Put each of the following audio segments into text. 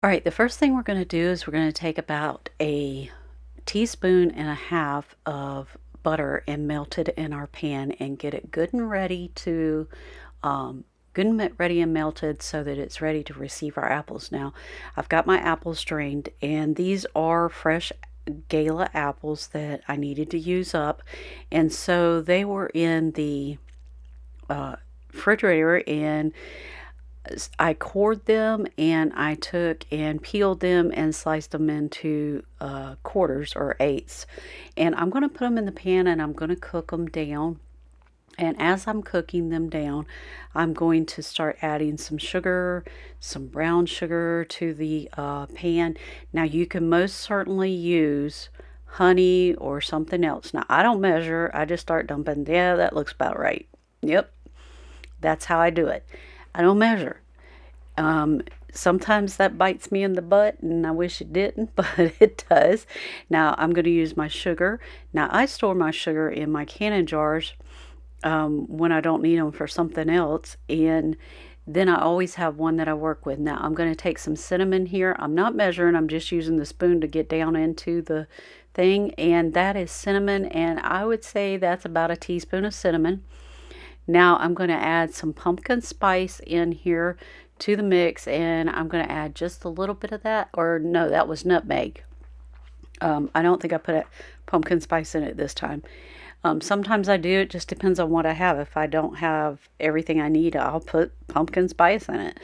All right, the first thing we're going to do is we're going to take about a teaspoon and a half of butter and melt it in our pan and get it good and ready to ready and melted so that it's ready to receive our apples. Now, I've got my apples drained, and these are fresh Gala apples that I needed to use up, and so they were in the refrigerator, and I cored them and I took and peeled them and sliced them into quarters or eighths. And I'm going to put them in the pan and I'm going to cook them down. And as I'm cooking them down, I'm going to start adding some sugar, some brown sugar to the pan. Now, you can most certainly use honey or something else. Now, I don't measure, I just start dumping. Yeah, that looks about right. Yep, that's how I do it. I don't measure. Sometimes that bites me in the butt, and I wish it didn't, but it does. Now, I'm going to use my sugar. Now, I store my sugar in my canning jars when I don't need them for something else, and then I always have one that I work with. Now, I'm going to take some cinnamon here. I'm not measuring, I'm just using the spoon to get down into the thing, and that is cinnamon, and I would say that's about a teaspoon of cinnamon. Now I'm going to add some pumpkin spice in here to the mix, and I'm going to add just a little bit of that, or no, that was nutmeg. I don't think I put a pumpkin spice in it this time. Sometimes I do, it just depends on what I have. If I don't have everything I need, I'll put pumpkin spice in it.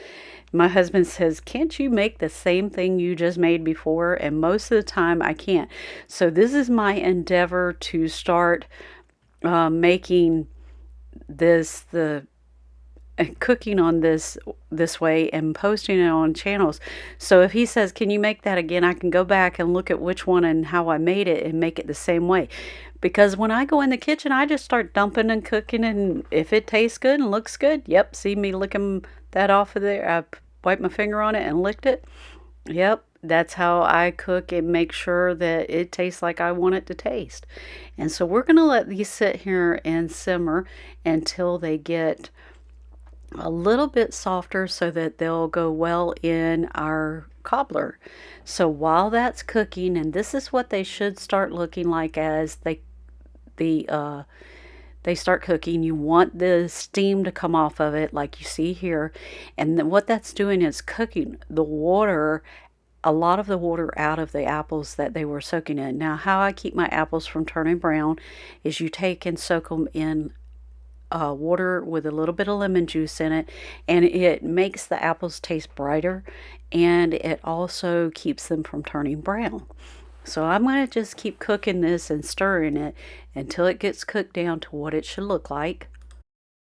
My husband says, "Can't you make the same thing you just made before?" And most of the time I can't. So this is my endeavor to start making the cooking on this way and posting it on channels. So if he says, "Can you make that again?" I can go back and look at which one and how I made it and make it the same way. Because when I go in the kitchen, I just start dumping and cooking, and if it tastes good and looks good, yep, see me licking that off of there. I wiped my finger on it and licked it. Yep, that's how I cook and make sure that it tastes like I want it to taste. And so we're going to let these sit here and simmer until they get a little bit softer so that they'll go well in our cobbler. So while that's cooking, and this is what they should start looking like as they start cooking. You want the steam to come off of it like you see here. And then what that's doing is cooking the water, a lot of the water out of the apples that they were soaking in. Now, how I keep my apples from turning brown is you take and soak them in water with a little bit of lemon juice in it, and it makes the apples taste brighter, and it also keeps them from turning brown. So I'm going to just keep cooking this and stirring it until it gets cooked down to what it should look like.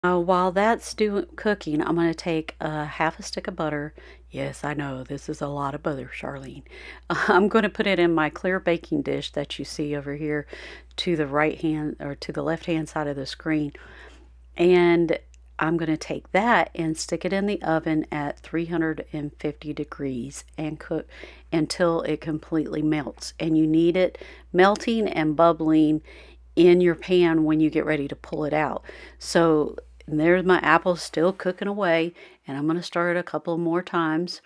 While that's cooking, I'm going to take a half a stick of butter. Yes, I know this is a lot of butter, Charlene. I'm going to put it in my clear baking dish that you see over here to the right hand or to the left hand side of the screen. And I'm going to take that and stick it in the oven at 350 degrees and cook until it completely melts. And you need it melting and bubbling in your pan when you get ready to pull it out. So there's my apples still cooking away, and I'm going to stir it a couple more times.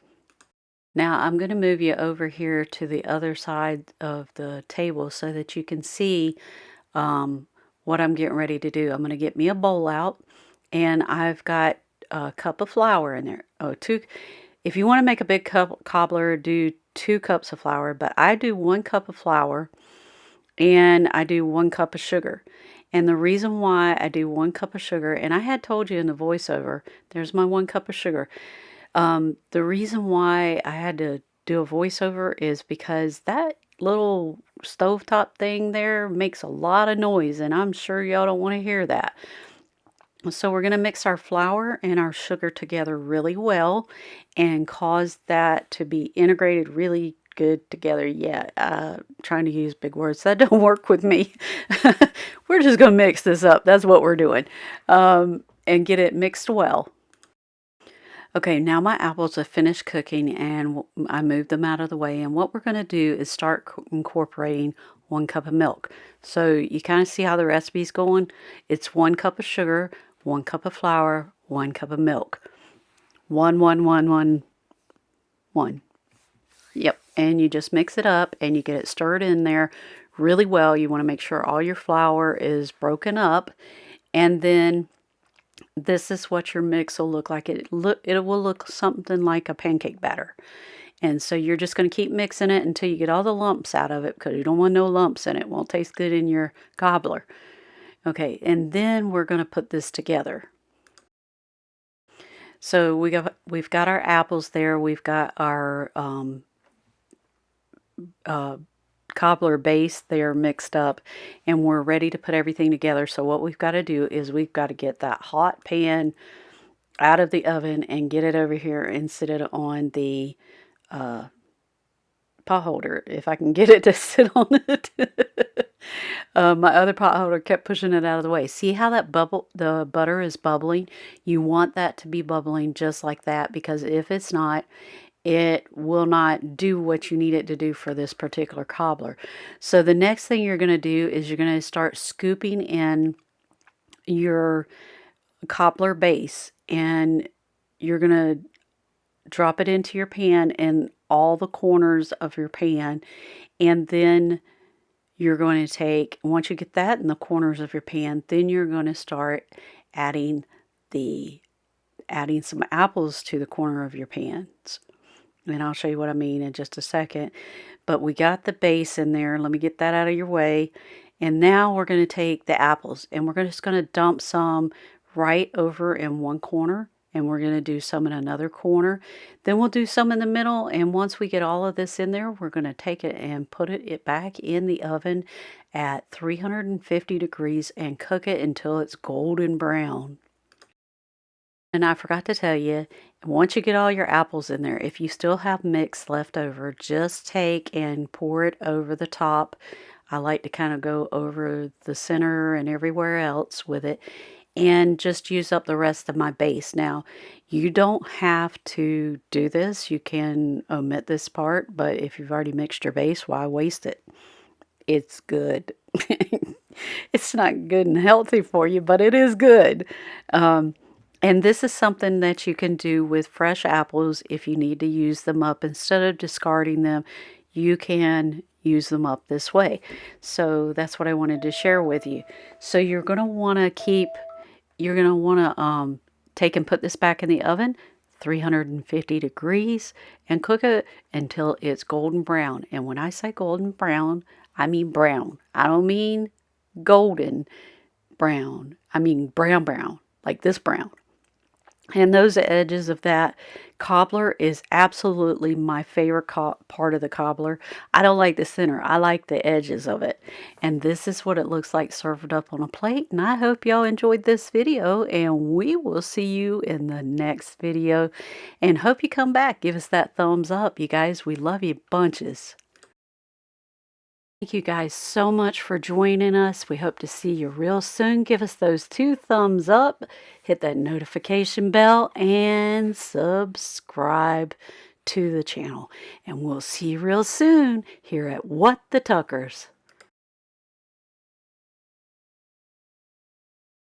Now I'm going to move you over here to the other side of the table so that you can see what I'm getting ready to do. I'm going to get me a bowl out, and I've got a cup of flour in there. Oh, two. If you want to make a big cobbler, do 2 cups of flour, but I do 1 cup of flour and I do 1 cup of sugar. And the reason why I do 1 cup of sugar, and I had told you in the voiceover, there's my 1 cup of sugar. The reason why I had to do a voiceover is because that little stovetop thing there makes a lot of noise, and I'm sure y'all don't want to hear that. So we're going to mix our flour and our sugar together really well and cause that to be integrated really good together. Yeah, trying to use big words. That don't work with me. We're just going to mix this up. That's what we're doing. And get it mixed well. Okay, now my apples have finished cooking and I moved them out of the way. And what we're going to do is start incorporating 1 cup of milk. So you kind of see how the recipe's going. It's 1 cup of sugar, 1 cup of flour, 1 cup of milk. 1, 1, 1, 1, 1. Yep, and you just mix it up and you get it stirred in there really well. You want to make sure all your flour is broken up, and then this is what your mix will look like. It will look something like a pancake batter. And so you're just going to keep mixing it until you get all the lumps out of it, because you don't want no lumps in it. It won't taste good in your cobbler. Okay, and then we're going to put this together. So we've got our apples there. We've got our cobbler base there mixed up, and we're ready to put everything together. So what we've got to do is we've got to get that hot pan out of the oven and get it over here and sit it on the pot holder, if I can get it to sit on it. My other pot holder kept pushing it out of the way. See how that the butter is bubbling? You want that to be bubbling just like that, because if it's not, it will not do what you need it to do for this particular cobbler. So the next thing you're going to do is you're going to start scooping in your cobbler base, and you're going to drop it into your pan in all the corners of your pan, and then you're going to take, once you get that in the corners of your pan, then you're going to start adding some apples to the corner of your pans. And I'll show you what I mean in just a second. But we got the base in there. Let me get that out of your way. And now we're going to take the apples, and we're just going to dump some right over in one corner, and we're going to do some in another corner. Then we'll do some in the middle, and once we get all of this in there, we're going to take it and put it back in the oven at 350 degrees and cook it until it's golden brown. And I forgot to tell you, once you get all your apples in there, if you still have mix left over, just take and pour it over the top. I like to kind of go over the center and everywhere else with it, and just use up the rest of my base. Now, you don't have to do this. You can omit this part, but if you've already mixed your base, why waste it? It's good. It's not good and healthy for you, but it is good. And this is something that you can do with fresh apples if you need to use them up. Instead of discarding them, you can use them up this way. So that's what I wanted to share with you. So you're going to want to take and put this back in the oven, 350 degrees, and cook it until it's golden brown. And when I say golden brown, I mean brown. I don't mean golden brown. I mean brown, like this brown. And those edges of that cobbler is absolutely my favorite part of the cobbler. I don't like the center. I like the edges of it. And this is what it looks like served up on a plate. And I hope y'all enjoyed this video. And we will see you in the next video. And hope you come back. Give us that thumbs up. You guys, we love you bunches. Thank you guys so much for joining us. We hope to see you real soon. Give us those 2 thumbs up, hit that notification bell, and subscribe to the channel. And we'll see you real soon here at What the Tuckers.